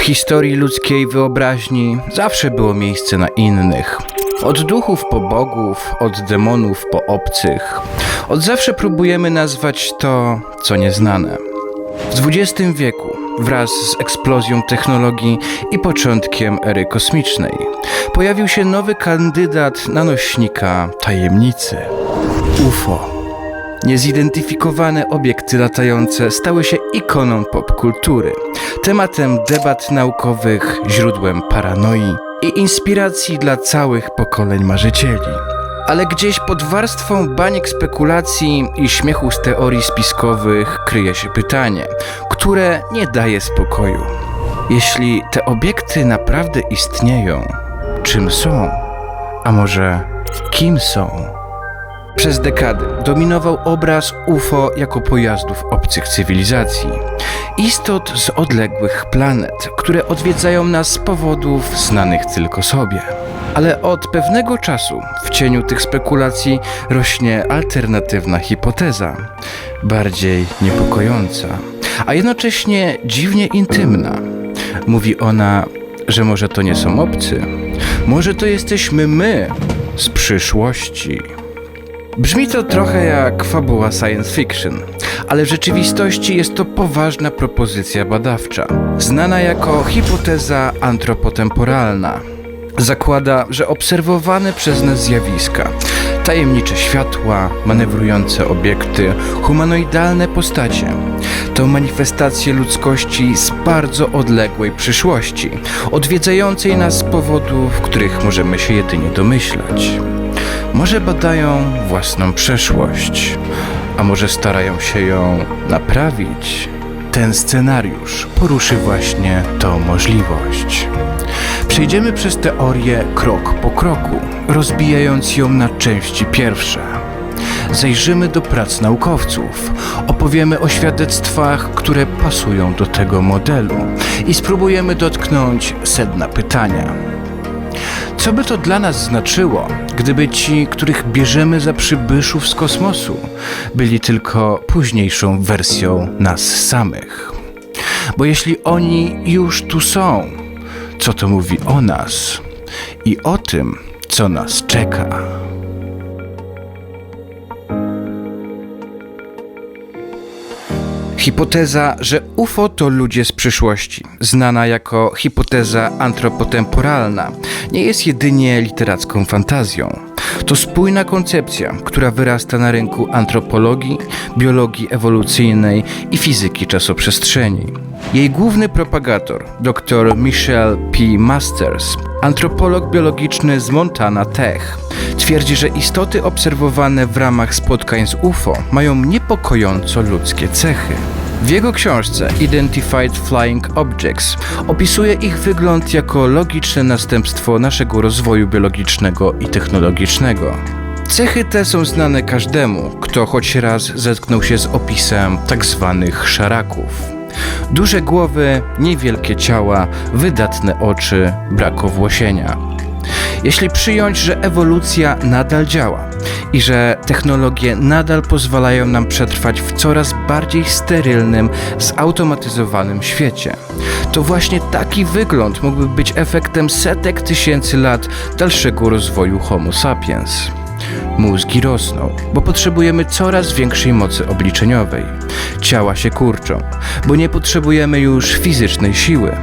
historii ludzkiej wyobraźni zawsze było miejsce na innych. Od duchów po bogów, od demonów po obcych. Od zawsze próbujemy nazwać to, co nieznane. W XX wieku, wraz z eksplozją technologii i początkiem ery kosmicznej, pojawił się nowy kandydat na nośnika tajemnicy – UFO. Niezidentyfikowane obiekty latające stały się ikoną popkultury, tematem debat naukowych, źródłem paranoi i inspiracji dla całych pokoleń marzycieli. Ale gdzieś pod warstwą baniek spekulacji i śmiechu z teorii spiskowych kryje się pytanie, które nie daje spokoju. Jeśli te obiekty naprawdę istnieją, czym są? A może kim są? Przez dekady dominował obraz UFO jako pojazdów obcych cywilizacji. Istot z odległych planet, które odwiedzają nas z powodów znanych tylko sobie. Ale od pewnego czasu w cieniu tych spekulacji rośnie alternatywna hipoteza, bardziej niepokojąca, a jednocześnie dziwnie intymna. Mówi ona, że może to nie są obcy, może to jesteśmy my z przyszłości. Brzmi to trochę jak fabuła science fiction, ale w rzeczywistości jest to poważna propozycja badawcza, znana jako hipoteza antropotemporalna. Zakłada, że obserwowane przez nas zjawiska, tajemnicze światła, manewrujące obiekty, humanoidalne postacie to manifestacje ludzkości z bardzo odległej przyszłości, odwiedzającej nas z powodów, których możemy się jedynie domyślać. Może badają własną przeszłość, a może starają się ją naprawić. Ten scenariusz poruszy właśnie tą możliwość. Przejdziemy przez teorię krok po kroku, rozbijając ją na części pierwsze. Zajrzymy do prac naukowców, opowiemy o świadectwach, które pasują do tego modelu i spróbujemy dotknąć sedna pytania. Co by to dla nas znaczyło, gdyby ci, których bierzemy za przybyszów z kosmosu, byli tylko późniejszą wersją nas samych? Bo jeśli oni już tu są, co to mówi o nas i o tym, co nas czeka? Hipoteza, że UFO to ludzie z przyszłości, znana jako hipoteza antropotemporalna, nie jest jedynie literacką fantazją. To spójna koncepcja, która wyrasta na rynku antropologii, biologii ewolucyjnej i fizyki czasoprzestrzeni. Jej główny propagator, dr Michelle P. Masters, antropolog biologiczny z Montana Tech, twierdzi, że istoty obserwowane w ramach spotkań z UFO mają niepokojąco ludzkie cechy. W jego książce Identified Flying Objects opisuje ich wygląd jako logiczne następstwo naszego rozwoju biologicznego i technologicznego. Cechy te są znane każdemu, kto choć raz zetknął się z opisem tzw. szaraków. Duże głowy, niewielkie ciała, wydatne oczy, brak owłosienia. Jeśli przyjąć, że ewolucja nadal działa i że technologie nadal pozwalają nam przetrwać w coraz bardziej sterylnym, zautomatyzowanym świecie, to właśnie taki wygląd mógłby być efektem setek tysięcy lat dalszego rozwoju Homo sapiens. Mózgi rosną, bo potrzebujemy coraz większej mocy obliczeniowej. Ciała się kurczą, bo nie potrzebujemy już fizycznej siły.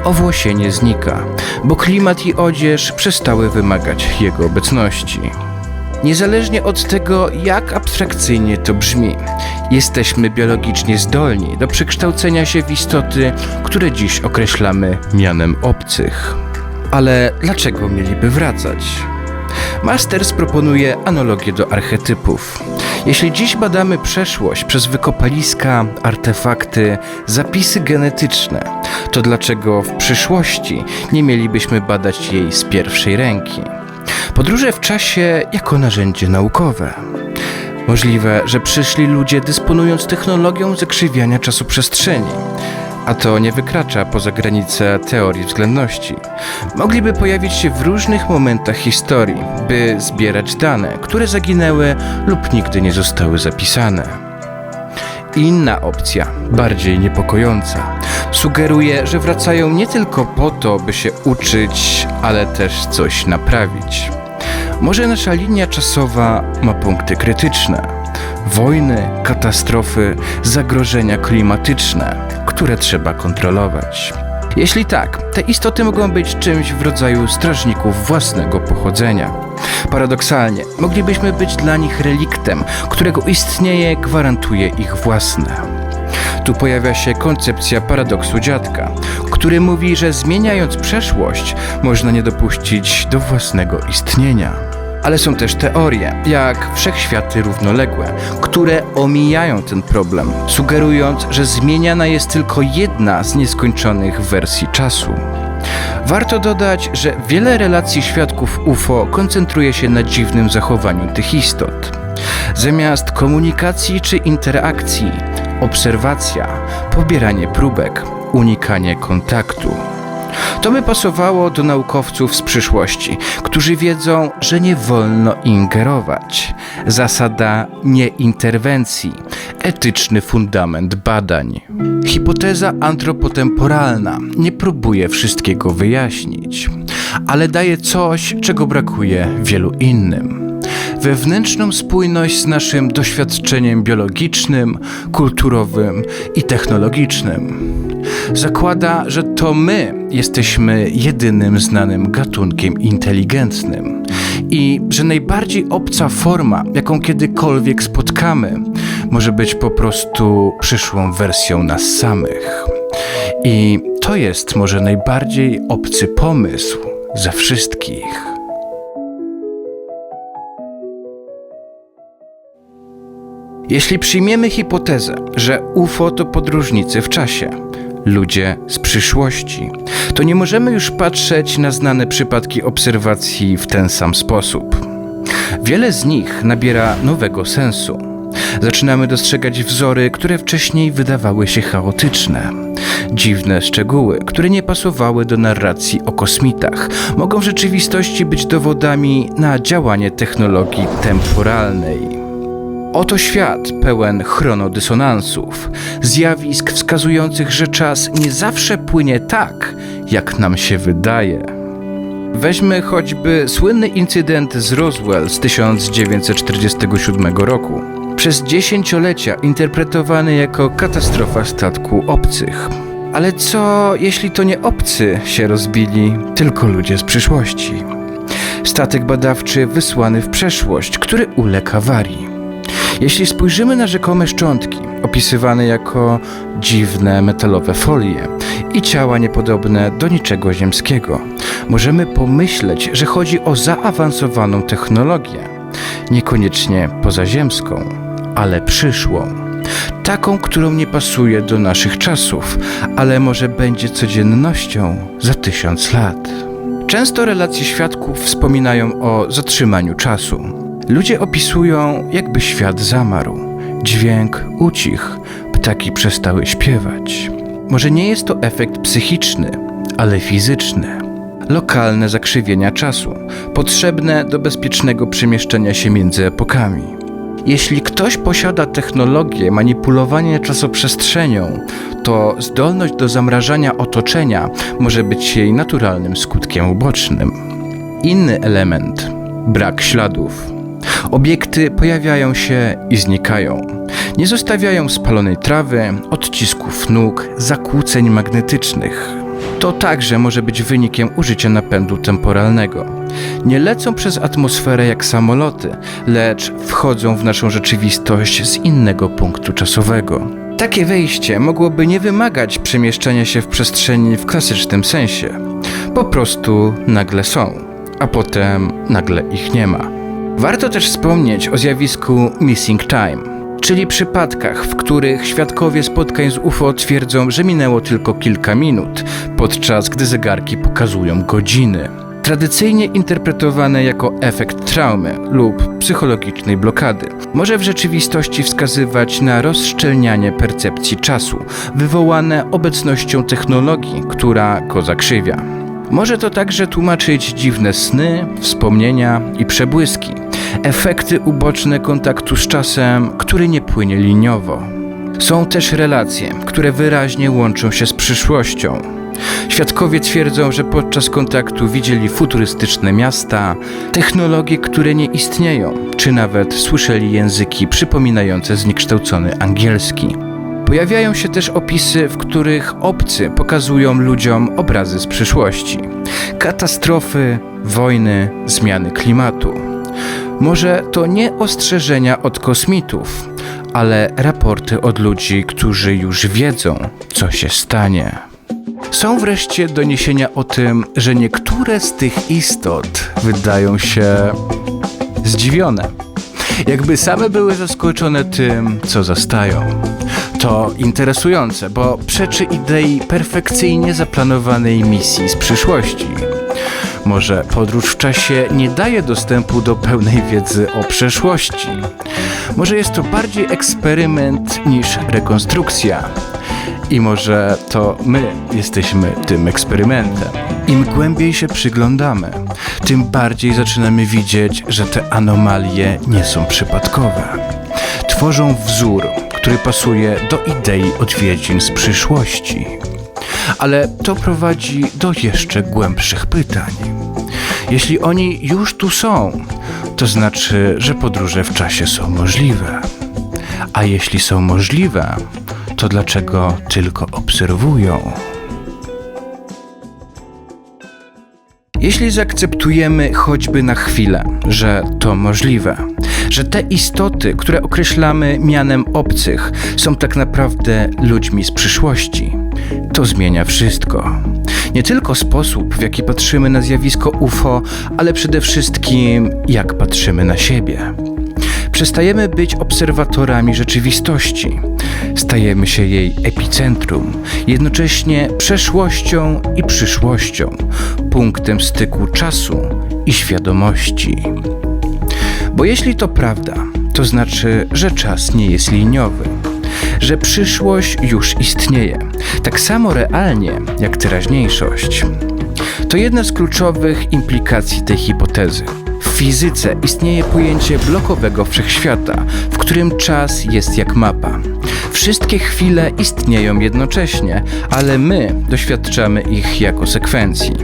Owłosienie znika, bo klimat i odzież przestały wymagać jego obecności. Niezależnie od tego, jak abstrakcyjnie to brzmi, jesteśmy biologicznie zdolni do przekształcenia się w istoty, które dziś określamy mianem obcych. Ale dlaczego mieliby wracać? Masters proponuje analogię do archetypów. Jeśli dziś badamy przeszłość przez wykopaliska, artefakty, zapisy genetyczne, to dlaczego w przyszłości nie mielibyśmy badać jej z pierwszej ręki? Podróże w czasie jako narzędzie naukowe. Możliwe, że przyszli ludzie dysponując technologią zakrzywiania czasoprzestrzeni, a to nie wykracza poza granice teorii względności. Mogliby pojawić się w różnych momentach historii, by zbierać dane, które zaginęły lub nigdy nie zostały zapisane. Inna opcja, bardziej niepokojąca, Sugeruje, że wracają nie tylko po to, by się uczyć, ale też coś naprawić. Może nasza linia czasowa ma punkty krytyczne. Wojny, katastrofy, zagrożenia klimatyczne, które trzeba kontrolować. Jeśli tak, te istoty mogą być czymś w rodzaju strażników własnego pochodzenia. Paradoksalnie, moglibyśmy być dla nich reliktem, którego istnienie gwarantuje ich własne. Tu pojawia się koncepcja paradoksu dziadka, który mówi, że zmieniając przeszłość, można nie dopuścić do własnego istnienia. Ale są też teorie, jak wszechświaty równoległe, które omijają ten problem, sugerując, że zmieniana jest tylko jedna z nieskończonych wersji czasu. Warto dodać, że wiele relacji świadków UFO koncentruje się na dziwnym zachowaniu tych istot. Zamiast komunikacji czy interakcji, obserwacja, pobieranie próbek, unikanie kontaktu. To by pasowało do naukowców z przyszłości, którzy wiedzą, że nie wolno ingerować. Zasada nieinterwencji, etyczny fundament badań. Hipoteza antropotemporalna nie próbuje wszystkiego wyjaśnić, ale daje coś, czego brakuje wielu innym. Wewnętrzną spójność z naszym doświadczeniem biologicznym, kulturowym i technologicznym. Zakłada, że to my jesteśmy jedynym znanym gatunkiem inteligentnym i że najbardziej obca forma, jaką kiedykolwiek spotkamy, może być po prostu przyszłą wersją nas samych. I to jest może najbardziej obcy pomysł ze wszystkich. Jeśli przyjmiemy hipotezę, że UFO to podróżnicy w czasie, ludzie z przyszłości, to nie możemy już patrzeć na znane przypadki obserwacji w ten sam sposób. Wiele z nich nabiera nowego sensu. Zaczynamy dostrzegać wzory, które wcześniej wydawały się chaotyczne. Dziwne szczegóły, które nie pasowały do narracji o kosmitach, mogą w rzeczywistości być dowodami na działanie technologii temporalnej. Oto świat pełen chronodysonansów, zjawisk wskazujących, że czas nie zawsze płynie tak, jak nam się wydaje. Weźmy choćby słynny incydent z Roswell z 1947 roku. Przez dziesięciolecia interpretowany jako katastrofa statku obcych. Ale co, jeśli to nie obcy się rozbili, tylko ludzie z przyszłości? Statek badawczy wysłany w przeszłość, który uległ awarii. Jeśli spojrzymy na rzekome szczątki, opisywane jako dziwne metalowe folie i ciała niepodobne do niczego ziemskiego, możemy pomyśleć, że chodzi o zaawansowaną technologię, niekoniecznie pozaziemską, ale przyszłą. Taką, którą nie pasuje do naszych czasów, ale może będzie codziennością za 1000 lat. Często relacje świadków wspominają o zatrzymaniu czasu. Ludzie opisują, jakby świat zamarł. Dźwięk ucichł, ptaki przestały śpiewać. Może nie jest to efekt psychiczny, ale fizyczny. Lokalne zakrzywienia czasu, potrzebne do bezpiecznego przemieszczania się między epokami. Jeśli ktoś posiada technologię manipulowania czasoprzestrzenią, to zdolność do zamrażania otoczenia może być jej naturalnym skutkiem ubocznym. Inny element – brak śladów. Obiekty pojawiają się i znikają. Nie zostawiają spalonej trawy, odcisków nóg, zakłóceń magnetycznych. To także może być wynikiem użycia napędu temporalnego. Nie lecą przez atmosferę jak samoloty, lecz wchodzą w naszą rzeczywistość z innego punktu czasowego. Takie wejście mogłoby nie wymagać przemieszczania się w przestrzeni w klasycznym sensie. Po prostu nagle są, a potem nagle ich nie ma. Warto też wspomnieć o zjawisku missing time, czyli przypadkach, w których świadkowie spotkań z UFO twierdzą, że minęło tylko kilka minut, podczas gdy zegarki pokazują godziny. Tradycyjnie interpretowane jako efekt traumy lub psychologicznej blokady, może w rzeczywistości wskazywać na rozszczelnianie percepcji czasu, wywołane obecnością technologii, która go zakrzywia. Może to także tłumaczyć dziwne sny, wspomnienia i przebłyski, efekty uboczne kontaktu z czasem, który nie płynie liniowo. Są też relacje, które wyraźnie łączą się z przyszłością. Świadkowie twierdzą, że podczas kontaktu widzieli futurystyczne miasta, technologie, które nie istnieją, czy nawet słyszeli języki przypominające zniekształcony angielski. Pojawiają się też opisy, w których obcy pokazują ludziom obrazy z przyszłości. Katastrofy, wojny, zmiany klimatu. Może to nie ostrzeżenia od kosmitów, ale raporty od ludzi, którzy już wiedzą, co się stanie. Są wreszcie doniesienia o tym, że niektóre z tych istot wydają się zdziwione. Jakby same były zaskoczone tym, co zastają. To interesujące, bo przeczy idei perfekcyjnie zaplanowanej misji z przyszłości. Może podróż w czasie nie daje dostępu do pełnej wiedzy o przeszłości. Może jest to bardziej eksperyment niż rekonstrukcja. I może to my jesteśmy tym eksperymentem. Im głębiej się przyglądamy, tym bardziej zaczynamy widzieć, że te anomalie nie są przypadkowe. Tworzą wzór, który pasuje do idei odwiedzin z przyszłości. Ale to prowadzi do jeszcze głębszych pytań. Jeśli oni już tu są, to znaczy, że podróże w czasie są możliwe. A jeśli są możliwe, to dlaczego tylko obserwują? Jeśli zaakceptujemy choćby na chwilę, że to możliwe, że te istoty, które określamy mianem obcych, są tak naprawdę ludźmi z przyszłości, to zmienia wszystko. Nie tylko sposób, w jaki patrzymy na zjawisko UFO, ale przede wszystkim, jak patrzymy na siebie. Przestajemy być obserwatorami rzeczywistości. Stajemy się jej epicentrum, jednocześnie przeszłością i przyszłością, punktem styku czasu i świadomości. Bo jeśli to prawda, to znaczy, że czas nie jest liniowy, że przyszłość już istnieje, tak samo realnie jak teraźniejszość. To jedna z kluczowych implikacji tej hipotezy. W fizyce istnieje pojęcie blokowego wszechświata, w którym czas jest jak mapa. Wszystkie chwile istnieją jednocześnie, ale my doświadczamy ich jako sekwencji.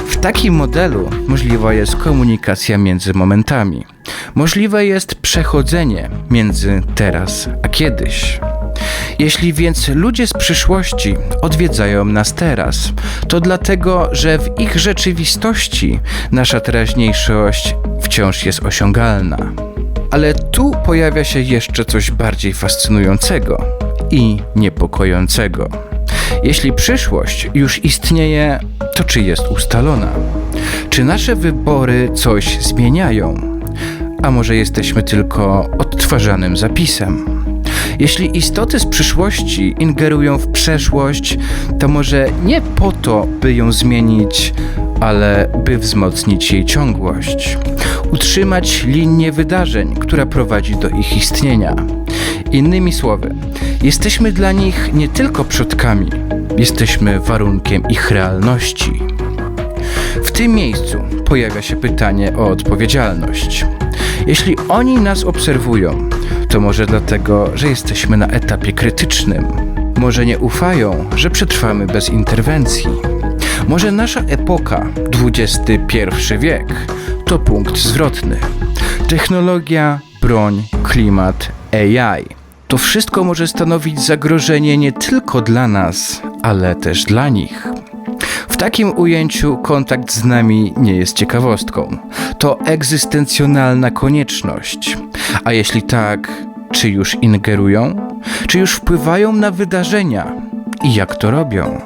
W takim modelu możliwa jest komunikacja między momentami. Możliwe jest przechodzenie między teraz a kiedyś. Jeśli więc ludzie z przyszłości odwiedzają nas teraz, to dlatego, że w ich rzeczywistości nasza teraźniejszość wciąż jest osiągalna. Ale tu pojawia się jeszcze coś bardziej fascynującego i niepokojącego. Jeśli przyszłość już istnieje, to czy jest ustalona? Czy nasze wybory coś zmieniają? A może jesteśmy tylko odtwarzanym zapisem? Jeśli istoty z przyszłości ingerują w przeszłość, to może nie po to, by ją zmienić, ale by wzmocnić jej ciągłość. Utrzymać linię wydarzeń, która prowadzi do ich istnienia. Innymi słowy, jesteśmy dla nich nie tylko przodkami, jesteśmy warunkiem ich realności. W tym miejscu pojawia się pytanie o odpowiedzialność. Jeśli oni nas obserwują, to może dlatego, że jesteśmy na etapie krytycznym. Może nie ufają, że przetrwamy bez interwencji. Może nasza epoka, XXI wiek, to punkt zwrotny. Technologia, broń, klimat, AI. To wszystko może stanowić zagrożenie nie tylko dla nas, ale też dla nich. W takim ujęciu kontakt z nami nie jest ciekawostką. To egzystencjonalna konieczność. A jeśli tak, czy już ingerują? Czy już wpływają na wydarzenia? I jak to robią?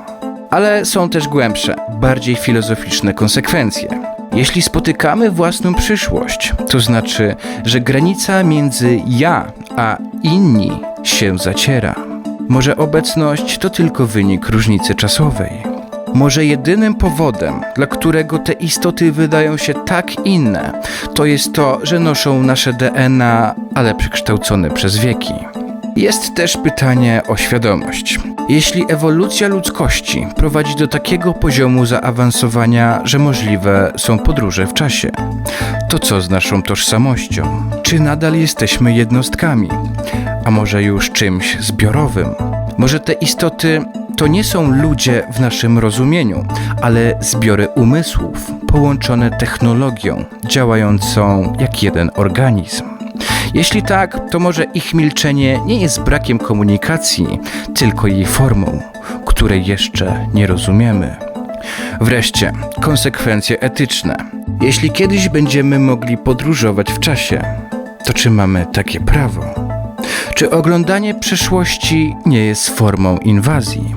Ale są też głębsze, bardziej filozoficzne konsekwencje. Jeśli spotykamy własną przyszłość, to znaczy, że granica między ja a inni się zaciera. Może obecność to tylko wynik różnicy czasowej. Może jedynym powodem, dla którego te istoty wydają się tak inne, to jest to, że noszą nasze DNA, ale przekształcone przez wieki. Jest też pytanie o świadomość. Jeśli ewolucja ludzkości prowadzi do takiego poziomu zaawansowania, że możliwe są podróże w czasie, to co z naszą tożsamością? Czy nadal jesteśmy jednostkami? a może już czymś zbiorowym. Może te istoty to nie są ludzie w naszym rozumieniu, ale zbiory umysłów połączone technologią, działającą jak jeden organizm. Jeśli tak, to może ich milczenie nie jest brakiem komunikacji, tylko jej formą, której jeszcze nie rozumiemy. Wreszcie, konsekwencje etyczne. Jeśli kiedyś będziemy mogli podróżować w czasie, to czy mamy takie prawo? Czy oglądanie przeszłości nie jest formą inwazji?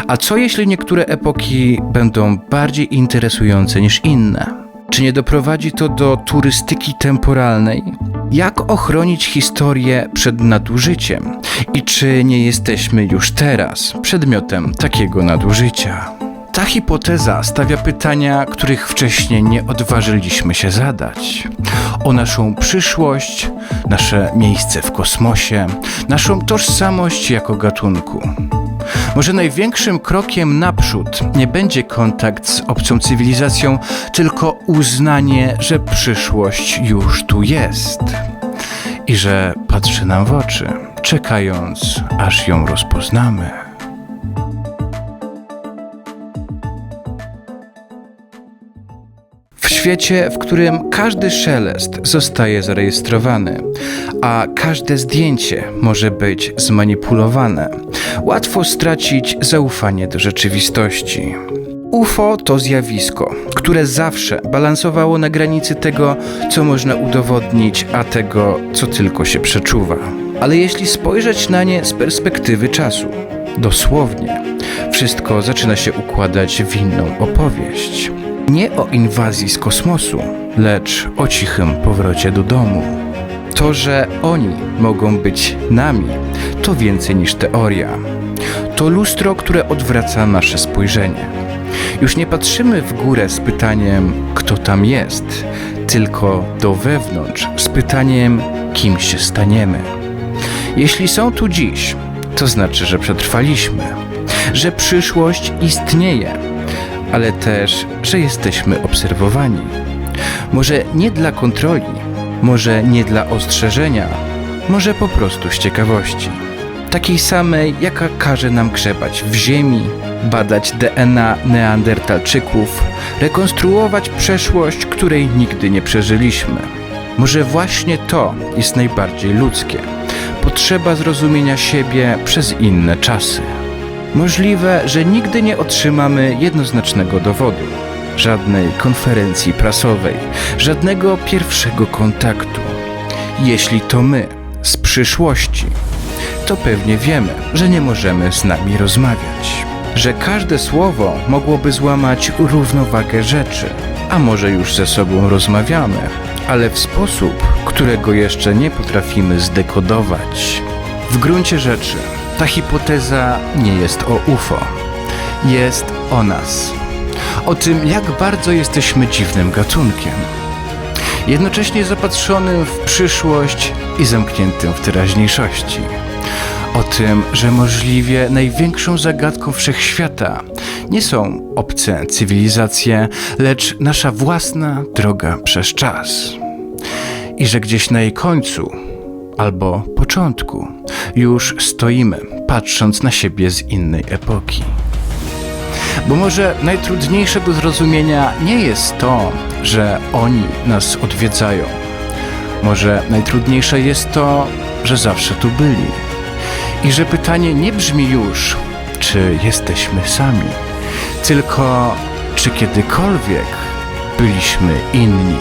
A co jeśli niektóre epoki będą bardziej interesujące niż inne? Czy nie doprowadzi to do turystyki temporalnej? Jak ochronić historię przed nadużyciem? I czy nie jesteśmy już teraz przedmiotem takiego nadużycia? Ta hipoteza stawia pytania, których wcześniej nie odważyliśmy się zadać. O naszą przyszłość, nasze miejsce w kosmosie, naszą tożsamość jako gatunku. Może największym krokiem naprzód nie będzie kontakt z obcą cywilizacją, tylko uznanie, że przyszłość już tu jest i że patrzy nam w oczy, czekając, aż ją rozpoznamy. W świecie, w którym każdy szelest zostaje zarejestrowany, a każde zdjęcie może być zmanipulowane, łatwo stracić zaufanie do rzeczywistości. UFO to zjawisko, które zawsze balansowało na granicy tego, co można udowodnić, a tego, co tylko się przeczuwa. Ale jeśli spojrzeć na nie z perspektywy czasu, dosłownie, wszystko zaczyna się układać w inną opowieść. Nie o inwazji z kosmosu, lecz o cichym powrocie do domu. To, że oni mogą być nami, to więcej niż teoria. To lustro, które odwraca nasze spojrzenie. Już nie patrzymy w górę z pytaniem, kto tam jest, tylko do wewnątrz z pytaniem, kim się staniemy. Jeśli są tu dziś, to znaczy, że przetrwaliśmy, że przyszłość istnieje, ale też, że jesteśmy obserwowani. Może nie dla kontroli, może nie dla ostrzeżenia, może po prostu z ciekawości. Takiej samej, jaka każe nam grzebać w ziemi, badać DNA neandertalczyków, rekonstruować przeszłość, której nigdy nie przeżyliśmy. Może właśnie to jest najbardziej ludzkie. Potrzeba zrozumienia siebie przez inne czasy. Możliwe, że nigdy nie otrzymamy jednoznacznego dowodu, żadnej konferencji prasowej, żadnego pierwszego kontaktu. Jeśli to my, z przyszłości, to pewnie wiemy, że nie możemy z nami rozmawiać, że każde słowo mogłoby złamać równowagę rzeczy, a może już ze sobą rozmawiamy, ale w sposób, którego jeszcze nie potrafimy zdekodować. W gruncie rzeczy, ta hipoteza nie jest o UFO, jest o nas. O tym, jak bardzo jesteśmy dziwnym gatunkiem. Jednocześnie zapatrzonym w przyszłość i zamkniętym w teraźniejszości. O tym, że możliwie największą zagadką wszechświata nie są obce cywilizacje, lecz nasza własna droga przez czas. I że gdzieś na jej końcu, albo początku, już stoimy, patrząc na siebie z innej epoki. Bo może najtrudniejsze do zrozumienia nie jest to, że oni nas odwiedzają. Może najtrudniejsze jest to, że zawsze tu byli. I że pytanie nie brzmi już, czy jesteśmy sami, tylko czy kiedykolwiek byliśmy inni.